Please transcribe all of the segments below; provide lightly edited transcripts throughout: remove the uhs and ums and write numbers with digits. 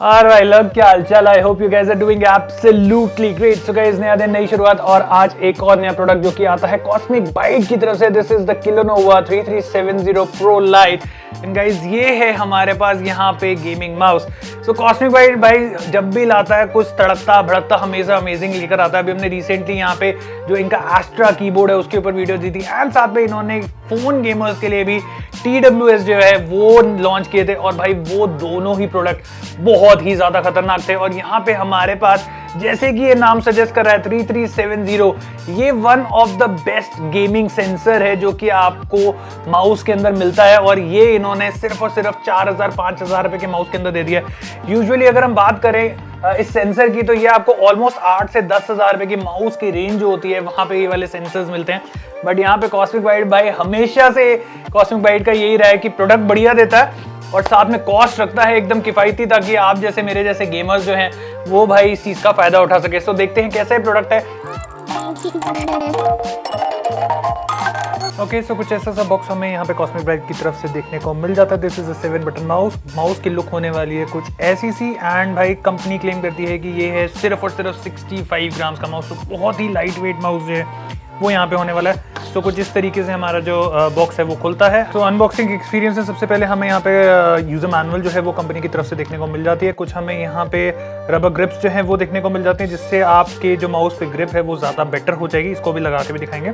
और भाई लोग क्या हालचाल। I hope you guys are doing absolutely great. So guys नया दिन नई शुरुआत और आज एक और नया प्रोडक्ट जो कि आता है कॉस्मिक बाइट की तरफ से। This is the kilonova 3370 pro light and guys ये है हमारे पास यहाँ पे गेमिंग माउस। सो कॉस्मिक बाइट भाई जब भी लाता है कुछ तड़कता भड़कता हमेशा अमेजिंग लेकर आता है। अभी हमने रिसेंटली यहाँ पे जो इनका एस्ट्रा कीबोर्ड है उसके ऊपर वीडियो दी थी एंड साथ में इन्होंने फोन गेमर्स के लिए भी TWS जो है वो लॉन्च किए थे और भाई वो दोनों ही प्रोडक्ट बहुत ही ज्यादा खतरनाक थे। और यहाँ पे हमारे पास जैसे कि ये नाम सजेस्ट कर रहा है 3370, ये one of the best gaming sensor है जो कि आपको माउस के अंदर मिलता है और ये इन्होंने सिर्फ और सिर्फ 4000-5000 रुपए के माउस के अंदर दे दिया है। यूजुअली अगर हम बात करें इस सेंसर की तो ये आपको ऑलमोस्ट 8 से 10,000 रुपए की माउस की रेंज जो होती है वहां पे ये वाले सेंसर्स मिलते हैं। बट यहाँ पे कॉस्मिक बाइट भाई हमेशा से कॉस्मिक बाइट का यही रहा है कि प्रोडक्ट बढ़िया देता है और साथ में कॉस्ट रखता है एकदम किफायती, ताकि आप जैसे मेरे जैसे गेमर्स जो हैं वो भाई इस चीज का फायदा उठा सके। तो देखते हैं कैसा प्रोडक्ट है। ओके, सो कुछ ऐसा सा बॉक्स हमें यहाँ पे कॉस्मिक बाइट की तरफ से देखने को मिल जाता है। This is a 7 button mouse. Mouse की लुक होने वाली है कुछ ऐसी सी एंड भाई कंपनी क्लेम करती है कि ये है सिर्फ और सिर्फ 65 ग्राम्स का माउस। तो बहुत ही लाइट वेट माउस जो है वो यहाँ पे होने वाला है। तो कुछ इस तरीके से हमारा जो बॉक्स है वो खुलता है। तो अनबॉक्सिंग एक्सपीरियंस है। सबसे पहले हमें यहाँ पे यूजर मैनुअल जो है वो कंपनी की तरफ से देखने को मिल जाती है। कुछ हमें यहाँ पे रबर ग्रिप्स जो है वो देखने को मिल जाते हैं जिससे आपके जो माउस पे ग्रिप है वो ज़्यादा बेटर हो जाएगी। इसको भी लगा के भी दिखाएंगे।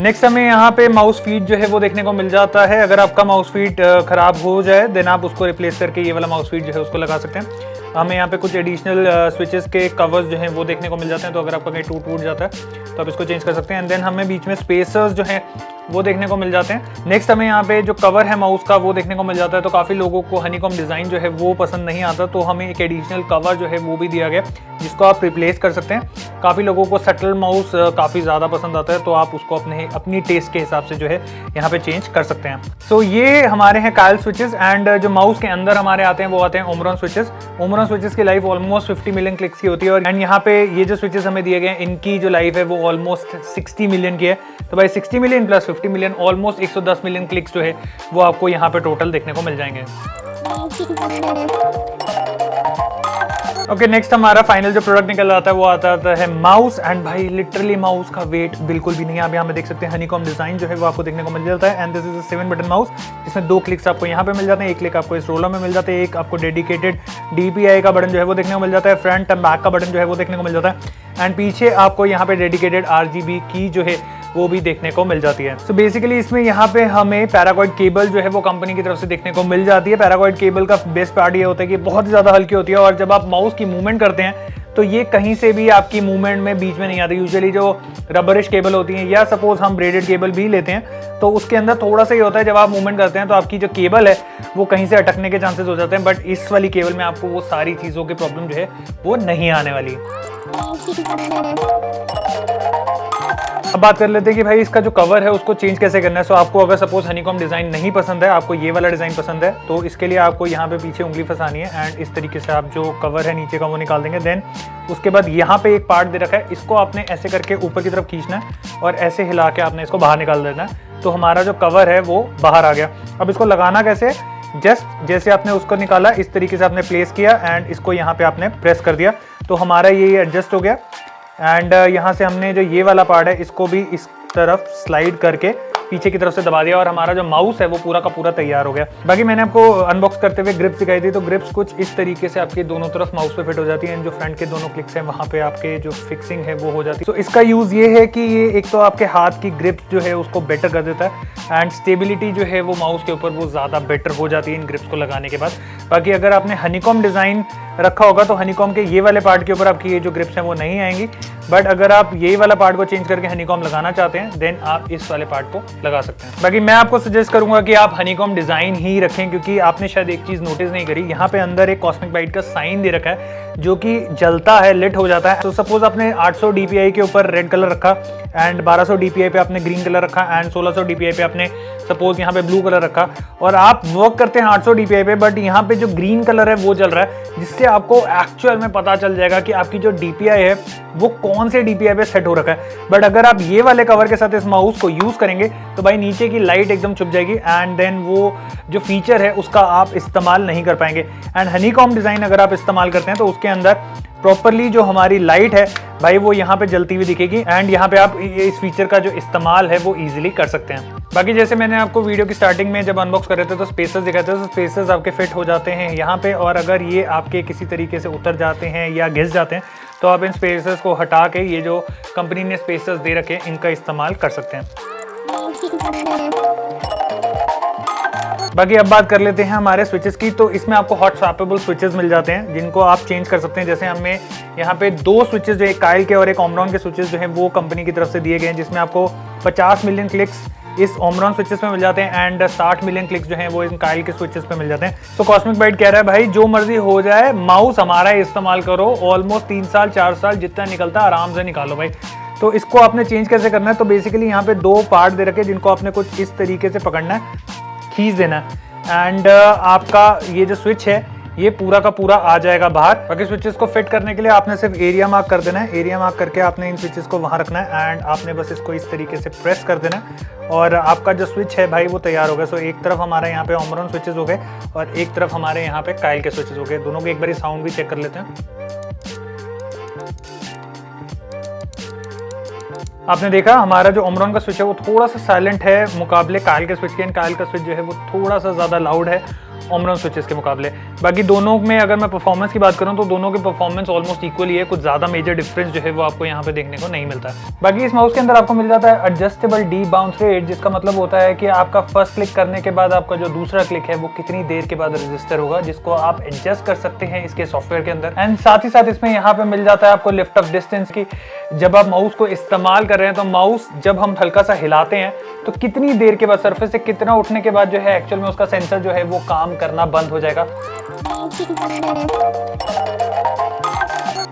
नेक्स्ट हमें यहाँ पे माउस फीड जो है वो देखने को मिल जाता है। अगर आपका माउस फीड खराब हो जाए देन आप उसको रिप्लेस करके ये वाला माउस फीड जो है उसको लगा सकते हैं। हमें यहाँ पे कुछ एडिशनल स्विचेस के कवर्स जो हैं वो देखने को मिल जाते हैं। तो अगर आपका कहीं टूट जाता है तो आप इसको चेंज कर सकते हैं। एंड देन हमें बीच में स्पेसर्स जो हैं वो देखने को मिल जाते हैं। नेक्स्ट हमें यहाँ पे जो कवर है माउस का वो देखने को मिल जाता है। तो काफ़ी लोगों को हनीकॉम डिज़ाइन जो है वो पसंद नहीं आता, तो हमें एक एडिशनल कवर जो है वो भी दिया गया जिसको आप रिप्लेस कर सकते हैं। काफ़ी लोगों को सटल माउस काफ़ी ज़्यादा पसंद आता है, तो आप उसको अपनी टेस्ट के हिसाब से जो है यहाँ पे चेंज कर सकते हैं। सो ये हमारे हैं कायल स्विचेस एंड जो माउस के अंदर हमारे आते हैं वो आते हैं ओमरॉन स्विचेस। ओमरॉन स्विचेस की लाइफ ऑलमोस्ट 50 मिलियन क्लिक्स की होती है और एंड यहाँ पे ये जो स्विचेस हमें दिए गए हैं इनकी जो लाइफ है वो ऑलमोस्ट 60 मिलियन की है। तो भाई 60 million plus 50 million almost 110 million clicks जो है वो आपको यहाँ पे टोटल देखने को मिल जाएंगे। ओके, नेक्स्ट हमारा फाइनल जो प्रोडक्ट निकल आता है वो आता है माउस। एंड भाई लिटरली माउस का वेट बिल्कुल भी नहीं है। आप यहाँ पे देख सकते हैं हनीकॉम डिजाइन जो है वो आपको देखने को मिल जाता है। And this is a 7 button mouse जिसमें 2 क्लिक्स आपको यहाँ पे मिल जाते हैं। एक क्लिक आपको इस रोलर में मिल जाता है, एक आपको डेडिकेटेड DPI का बटन जो है वो देखने को मिल जाता है। फ्रंट एंड बैक का बटन जो है वो देखने को मिल जाता है एंड पीछे आपको यहाँ पे डेडिकेटेड RGB की जो है वो भी देखने को मिल जाती है। सो बेसिकली इसमें यहाँ पे हमें पैराकॉर्ड केबल जो है वो कंपनी की तरफ से देखने को मिल जाती है। पैराकॉर्ड केबल का बेस्ट पार्ट ये होता है कि बहुत ज़्यादा हल्की होती है और जब आप माउस की मूवमेंट करते हैं तो ये कहीं से भी आपकी मूवमेंट में बीच में नहीं आती। यूजुअली जो रबरिश केबल होती हैं या सपोज हम ब्रेडेड केबल भी लेते हैं तो उसके अंदर थोड़ा सा ये होता है जब आप मूवमेंट करते हैं तो आपकी जो केबल है वो कहीं से अटकने के चांसेस हो जाते हैं। बट इस वाली केबल में आपको वो सारी चीज़ों की प्रॉब्लम जो है वो नहीं आने वाली। अब बात कर लेते हैं कि भाई इसका जो कवर है उसको चेंज कैसे करना है। सो आपको अगर सपोज हनीकॉम डिजाइन नहीं पसंद है, आपको ये वाला डिजाइन पसंद है, तो इसके लिए आपको यहाँ पे पीछे उंगली फंसानी है एंड इस तरीके से आप जो कवर है नीचे का वो निकाल देंगे। देन उसके बाद यहाँ पे एक पार्ट दे रखा है, इसको आपने ऐसे करके ऊपर की तरफ खींचना है और ऐसे हिला के आपने इसको बाहर निकाल देना है। तो हमारा जो कवर है वो बाहर आ गया। अब इसको लगाना कैसे, जस्ट जैसे आपने उसको निकाला इस तरीके से आपने प्लेस किया एंड इसको यहाँ पे आपने प्रेस कर दिया तो हमारा ये एडजस्ट हो गया। एंड यहाँ से हमने जो ये वाला पार्ट है इसको भी इस तरफ स्लाइड करके पीछे की तरफ से दबा दिया और हमारा जो माउस है वो पूरा का पूरा तैयार हो गया। बाकी मैंने आपको अनबॉक्स करते हुए ग्रिप्स दिखाई थी। तो ग्रिप्स कुछ इस तरीके से आपके दोनों तरफ माउस पे फिट हो जाती है। जो फ्रंट के दोनों क्लिक्स हैं वहाँ पे आपके जो फिक्सिंग है वो हो जाती है। तो इसका यूज़ ये है कि ये एक तो आपके हाथ की ग्रिप्स जो है उसको बेटर कर देता है एंड स्टेबिलिटी जो है वो माउस के ऊपर वो ज़्यादा बेटर हो जाती है इन ग्रिप्स को लगाने के बाद। बाकी अगर आपने हनीकॉम डिज़ाइन रखा होगा तो हनीकॉम के ये वाले पार्ट के ऊपर आपकी ये जो ग्रिप्स हैं वो नहीं आएंगी। बट अगर आप यही वाला पार्ट को चेंज करके हनीकॉम लगाना चाहते हैं देन आप इस वाले पार्ट को लगा सकते हैं। बाकी मैं आपको सजेस्ट करूंगा कि आप हनीकॉम डिजाइन ही रखें क्योंकि आपने शायद एक चीज नोटिस नहीं करी, यहाँ पे अंदर एक कॉस्मिक बाइट का साइन दे रखा है जो कि जलता है, लिट हो जाता है। तो सपोज आपने 800 DPI के ऊपर रेड कलर रखा एंड 1200 DPI पे आपने ग्रीन कलर रखा एंड 1600 DPI पे आपने सपोज यहाँ पे ब्लू कलर रखा और आप वर्क करते हैं 800 DPI पे, बट यहाँ पे जो ग्रीन कलर है वो जल रहा है, जिससे आपको एक्चुअल में पता चल जाएगा कि आपकी जो DPI है वो कौन से DPI पे सेट हो रखा है। बट अगर आप ये वाले कवर के साथ इस माउस को यूज करेंगे तो भाई नीचे की लाइट एकदम छुप जाएगी एंड देन वो जो फीचर है उसका आप इस्तेमाल नहीं कर पाएंगे। एंड हनीकॉम्ब डिज़ाइन अगर आप इस्तेमाल करते हैं तो उसके अंदर प्रॉपरली जो हमारी लाइट है भाई वो यहाँ पे जलती हुई दिखेगी एंड यहाँ पे आप इस फीचर का जो इस्तेमाल है वो इजीली कर सकते हैं। बाकी जैसे मैंने आपको वीडियो की स्टार्टिंग में जब अनबॉक्स कर रहे थे तो स्पेसेस दिखाए थे, तो स्पेसेस आपके फिट हो जाते हैं यहाँ पे, और अगर ये आपके किसी तरीके से उतर जाते हैं या घिस जाते हैं तो आप इन स्पेसेस को हटा के ये जो कंपनी ने स्पेसेस दे रखे हैं इनका इस्तेमाल कर सकते हैं। बाकी अब बात कर लेते हैं हमारे स्विचेस की। तो इसमें आपको हॉट स्वैपेबल स्विचेस मिल जाते हैं जिनको आप चेंज कर सकते हैं। जैसे हमें यहाँ पे 2 स्विचेस जो एक काइल के और एक ओमरॉन के स्विचेस जो हैं वो कंपनी की तरफ से दिए गए हैं, जिसमें आपको 50 मिलियन क्लिक्स इस ओमरॉन स्विचेस में मिल जाते हैं एंड 60 मिलियन क्लिक्स जो हैं वो इन काइल के स्विचेस पे मिल जाते हैं। तो कॉस्मिक बाइट कह रहा है भाई जो मर्जी हो जाए माउस हमारा इस्तेमाल करो, ऑलमोस्ट 3 साल 4 साल जितना निकलता है आराम से निकालो भाई। तो इसको आपने चेंज कैसे करना है, तो बेसिकली यहाँ पे 2 पार्ट दे रखे हैं जिनको आपने कुछ इस तरीके से पकड़ना है, खींच देना है एंड आपका ये जो स्विच है ये पूरा का पूरा आ जाएगा बाहर। बाकी स्विचेस को फिट करने के लिए आपने सिर्फ एरिया मार्क कर देना है, एरिया मार्क करके आपने इन स्विचेस को वहां रखना है एंड आपने बस इसको इस तरीके से प्रेस कर देना है और आपका जो स्विच है भाई वो तैयार हो गया। सो एक तरफ हमारे यहाँ पे ओमरॉन स्विचेस हो गए और एक तरफ हमारे यहाँ पे काइल के स्विचेस हो गए। दोनों के एक बार साउंड भी चेक कर लेते हैं। आपने देखा हमारा जो ओमरॉन का स्विच है वो थोड़ा सा साइलेंट है मुकाबले काइल के स्विच के। काइल का स्विच जो है वो थोड़ा सा ज़्यादा लाउड है ओमरॉन स्विचेस के मुकाबले। बाकी दोनों में अगर मैं परफॉर्मेंस की बात करूं तो दोनों के परफॉर्मेंस ऑलमोस्ट इक्वल ही है, कुछ ज़्यादा मेजर डिफरेंस जो है वो आपको यहाँ पे देखने को नहीं मिलता है। बाकी इस माउस के अंदर आपको मिल जाता है एडजस्टेबल डी बाउंस रेट, जिसका मतलब होता है कि आपका फर्स्ट क्लिक करने के बाद आपका जो दूसरा क्लिक है वो कितनी देर के बाद रजिस्टर होगा, जिसको आप एडजस्ट कर सकते हैं इसके सॉफ्टवेयर के अंदर। एंड साथ ही साथ इसमें यहाँ पे मिल जाता है आपको लिफ्ट ऑफ डिस्टेंस की, जब आप माउस को इस्तेमाल कर रहे हैं तो माउस जब हम हल्का सा हिलाते हैं तो कितनी देर के बाद, सरफेस से कितना उठने के बाद जो है एक्चुअल में उसका सेंसर जो है वो काम करना बंद हो जाएगा।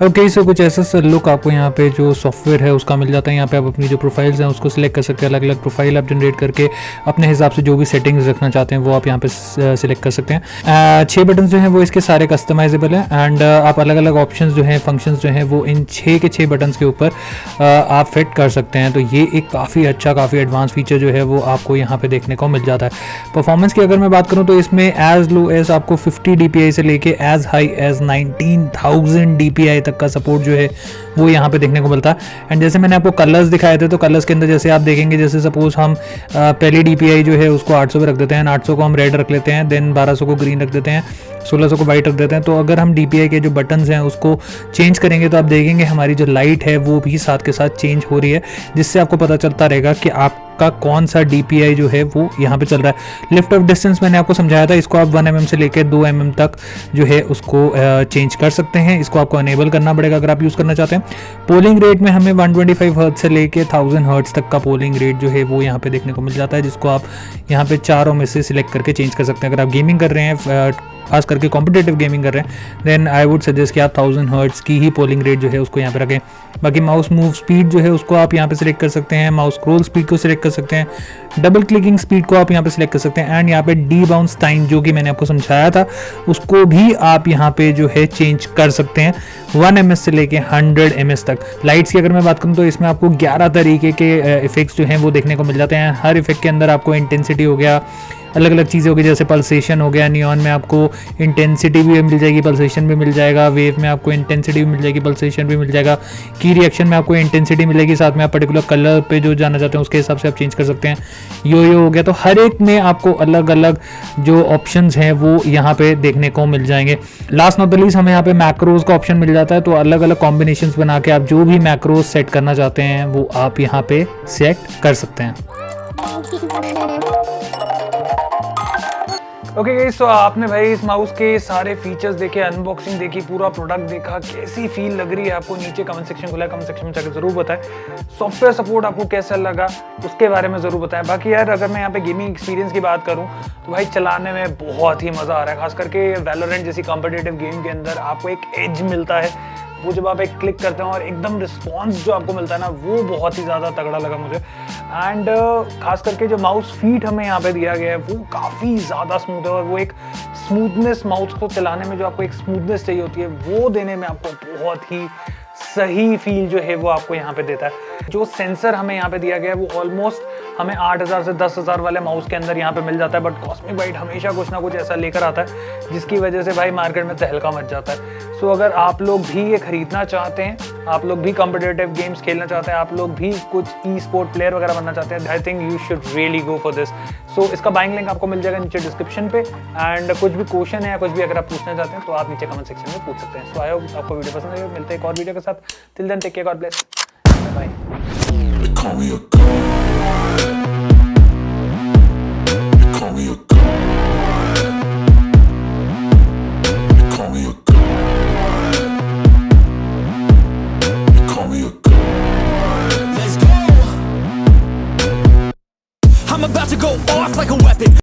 ओके, सो कुछ ऐसा लुक आपको यहाँ पे जो सॉफ्टवेयर है उसका मिल जाता है। यहाँ पे आप अपनी जो प्रोफाइल्स हैं उसको सिलेक्ट कर सकते हैं, अलग अलग प्रोफाइल आप जनरेट करके अपने हिसाब से जो भी सेटिंग्स रखना चाहते हैं वो आप यहाँ पे सिलेक्ट कर सकते हैं। 6 बटन जो हैं वो इसके सारे कस्टमाइजेबल हैं एंड आप अलग अलग ऑप्शंस जो हैं, फंक्शंस जो हैं वो इन 6 के 6 बटन्स के ऊपर आप फिट कर सकते हैं। तो ये एक काफ़ी अच्छा, काफ़ी एडवांस फीचर जो है वो आपको यहाँ पे देखने को मिल जाता है। परफॉर्मेंस की अगर मैं बात करूँ तो इसमें एज लो एज आपको 50 DPI से लेके एज हाई एज 19,000 DPI तक का सपोर्ट जो है वो यहाँ पे देखने को मिलता है। एंड जैसे मैंने आपको कलर्स दिखाए थे तो कलर्स के अंदर जैसे आप देखेंगे, जैसे सपोज हम पहली DPI जो है उसको 800 पे रख देते हैं, 800 को हम रेड रख लेते हैं, देन 1200 को ग्रीन रख देते हैं, 1600 को वाइट रख देते हैं। तो अगर हम DPI के जो बटन्स हैं उसको चेंज करेंगे तो आप देखेंगे हमारी जो लाइट है वो भी साथ के साथ चेंज हो रही है, जिससे आपको पता चलता रहेगा कि आपका कौन सा DPI जो है वो यहाँ पे चल रहा है। लिफ्ट ऑफ डिस्टेंस मैंने आपको समझाया था, इसको आप 1 mm से लेकर 2 mm तक जो है उसको चेंज कर सकते हैं। इसको आपको अनेबल करना पड़ेगा अगर आप यूज़ करना चाहते हैं। पोलिंग रेट में हमें 125 हर्ट्ज से लेके 1000 हर्ट्ज तक का पोलिंग रेट जो है वो यहाँ पे देखने को मिल जाता है, जिसको आप यहाँ पे चारों में से सिलेक्ट करके चेंज कर सकते हैं। अगर आप गेमिंग कर रहे हैं, खास करके कॉम्पिटेटिव गेमिंग कर रहे हैं, देन आई वुड सजेस्ट कि आप 1000 हर्ट्ज की ही पोलिंग रेट जो है उसको यहाँ पे रखें। बाकी माउस मूव स्पीड जो है उसको आप यहाँ पे सिलेक्ट कर सकते हैं, माउस स्क्रॉल स्पीड को सिलेक्ट कर सकते हैं, डबल क्लिकिंग स्पीड को आप यहाँ पे सिलेक्ट कर सकते हैं एंड यहाँ पे डी बाउंस टाइम जो कि मैंने आपको समझाया था उसको भी आप यहाँ पे जो है चेंज कर सकते हैं 1 ms से लेके 100 ms तक। लाइट्स की अगर मैं बात करूँ तो इसमें आपको 11 तरीके के इफेक्ट्स जो हैं वो देखने को मिल जाते हैं। हर इफेक्ट के अंदर आपको इंटेंसिटी हो गया, अलग अलग चीज़ें होगी, जैसे पल्सेशन हो गया, नियॉन में आपको इंटेंसिटी भी मिल जाएगी, पल्सेशन भी मिल जाएगा, वेव में आपको इंटेंसिटी भी मिल जाएगी, पल्सेशन भी मिल जाएगा, की रिएक्शन में आपको इंटेंसिटी मिलेगी, साथ में आप पर्टिकुलर कलर पे जो जाना चाहते हैं उसके हिसाब से आप चेंज कर सकते हैं। यो हो गया। तो हर एक में आपको अलग अलग जो ऑप्शंस हैं वो यहाँ पे देखने को मिल जाएंगे। लास्ट नॉट द लीस्ट हमें यहाँ पे मैक्रोज का ऑप्शन मिल जाता है, तो अलग अलग कॉम्बिनेशंस बना के आप जो भी मैक्रोज सेट करना चाहते हैं वो आप यहाँ पे सेट कर सकते हैं। ओके गाइस, तो आपने भाई इस माउस के सारे फीचर्स देखे, अनबॉक्सिंग देखी, पूरा प्रोडक्ट देखा, कैसी फील लग रही है आपको नीचे कमेंट सेक्शन खुला है, कमेंट सेक्शन में जाकर जरूर बताएं। सॉफ्टवेयर सपोर्ट आपको कैसा लगा उसके बारे में जरूर बताएं। बाकी यार अगर मैं यहाँ पे गेमिंग एक्सपीरियंस की बात करूँ तो भाई चलाने में बहुत ही मजा आ रहा है, खास करके वैलोरेंट जैसी कॉम्पिटिटिव गेम के अंदर आपको एक एज मिलता है, वो जब आप एक क्लिक करते हैं और एकदम रिस्पॉन्स जो आपको मिलता है ना वो बहुत ही ज़्यादा तगड़ा लगा मुझे। एंड खास करके जो माउस फीट हमें यहाँ पे दिया गया है वो काफ़ी ज़्यादा स्मूथ है और वो एक स्मूथनेस, माउस को चलाने में जो आपको एक स्मूथनेस चाहिए होती है वो देने में आपको बहुत ही सही फील जो है वो आपको यहाँ पे देता है। जो सेंसर हमें यहाँ पे दिया गया है वो ऑलमोस्ट हमें 8,000 से 10,000 वाले माउस के अंदर यहाँ पे मिल जाता है, बट कॉस्मिक बाइट हमेशा कुछ ना कुछ ऐसा लेकर आता है जिसकी वजह से भाई मार्केट में तहलका मच जाता है। सो अगर आप लोग भी ये खरीदना चाहते हैं, आप लोग भी कॉम्पिटिटिव गेम्स खेलना चाहते हैं, आप लोग भी कुछ ई स्पोर्ट प्लेयर वगैरह बनना चाहते हैं, I think you should really go for this. So इसका बाइंग लिंक आपको मिल जाएगा नीचे डिस्क्रिप्शन पे, एंड कुछ भी क्वेश्चन है या कुछ भी अगर आप पूछना चाहते हैं तो आप नीचे कमेंट सेक्शन में पूछ सकते हैं। सो आई होप आपको वीडियो पसंद आएगा। मिलते हैं एक और वीडियो के साथ। Till then take care, God bless, bye.